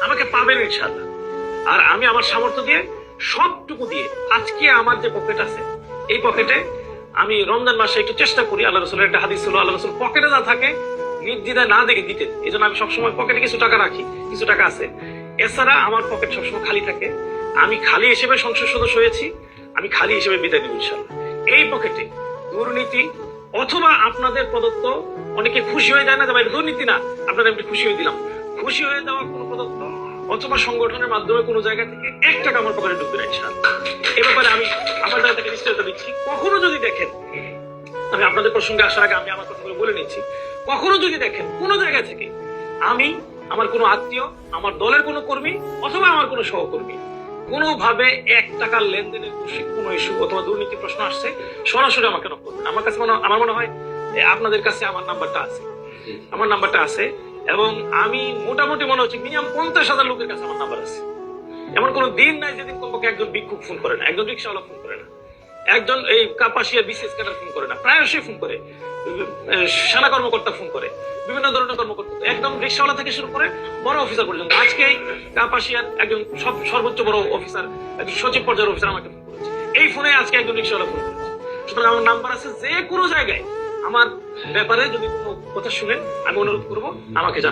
আমাকে পাবেন ইনশাআল্লাহ। আর আমি আমার সামর্থ্য দিয়ে সবটুকু দিয়ে আজকে আমার যে পকেট আছে এই পকেটে আমি রমজান মাসে একটু চেষ্টা করি। আল্লাহ রসুলের একটা হাদিস ছিল, আল্লাহ রসুল পকেটে না থাকে নির্দ্বিধায় না দেখে দিতেন। এই জন্য আমি সবসময় পকেটে কিছু টাকা রাখি, কিছু টাকা আছে। এছাড়া আমার পকেট সবসময় খালি থাকে। আমি খালি হিসেবে সংসদ সদস্য হয়েছি, আমি খালি হিসেবে বিদায় দেব ইনশাআল্লাহ। এই পকেটে দুর্নীতি অথবা আপনাদের প্রদত্ত, অনেকে খুশি হয়ে যায় না যে ভাই দুর্নীতি না, আপনাদের আমি খুশি হয়ে দিলাম, খুশি হয়ে দেওয়া কোনো প্রদত্ত অথবা সংগঠনের মাধ্যমে কোনো জায়গা থেকে 1 টাকা আমার পকেটে ঢুকবে না ইনশাআল্লাহ। এ ব্যাপারে আমি আমার জায়গা থেকে নিশ্চয়তা দিচ্ছি। কখনো যদি দেখেন, আমি আপনাদের প্রসঙ্গে আসার আগে আমি আমার কথাগুলো বলে নিচ্ছি, কখনো যদি দেখেন কোনো জায়গা থেকে আমি, আমার কোনো আত্মীয়, আমার দলের কোনো কর্মী অথবা আমার কোনো সহকর্মী কোনোভাবে 1 টাকার লেনদেনের কোনো ইস্যু অথবা দুর্নীতি প্রশ্ন আসছে, সরাসরি আমাকে নক করবেন। আমার মনে হয় আপনাদের কাছে আমার নাম্বারটা আছে এবং আমি মোটামুটি মনে হচ্ছে মিনিমাম 50,000 লোকের কাছে আমার নাম্বার আছে। এমন কোনো দিন নাই যেদিন কমপক্ষে একজন ভিক্ষুক ফোন করে না, একজন রিক্সাওয়ালা ফোন করে না, একজন এই কাপাসিয়ার বিসিএস ক্যাডার ফোন করে না, প্রায়শই ফোন করে, সেনা কর্মকর্তা ফোন করে, বিভিন্ন ধরনের কর্মকর্তা, একদম রিক্সাওয়ালা থেকে শুরু করে বড় অফিসার পর্যন্ত। আজকে কাপাসিয়ার একজন সর্বোচ্চ বড় অফিসার, একজন সচিব পর্যায়ের অফিসার আমাকে ফোন করেছে। এই ফোনে আজকে একজন রিক্সাওয়ালা ফোন করেছে। সুতরাং আমার নাম্বার আছে, যে কোনো জায়গায় আমার ব্যাপারে যদি কোনো কথা শুনেন আমি অনুরোধ করবো আমাকে জানাবেন।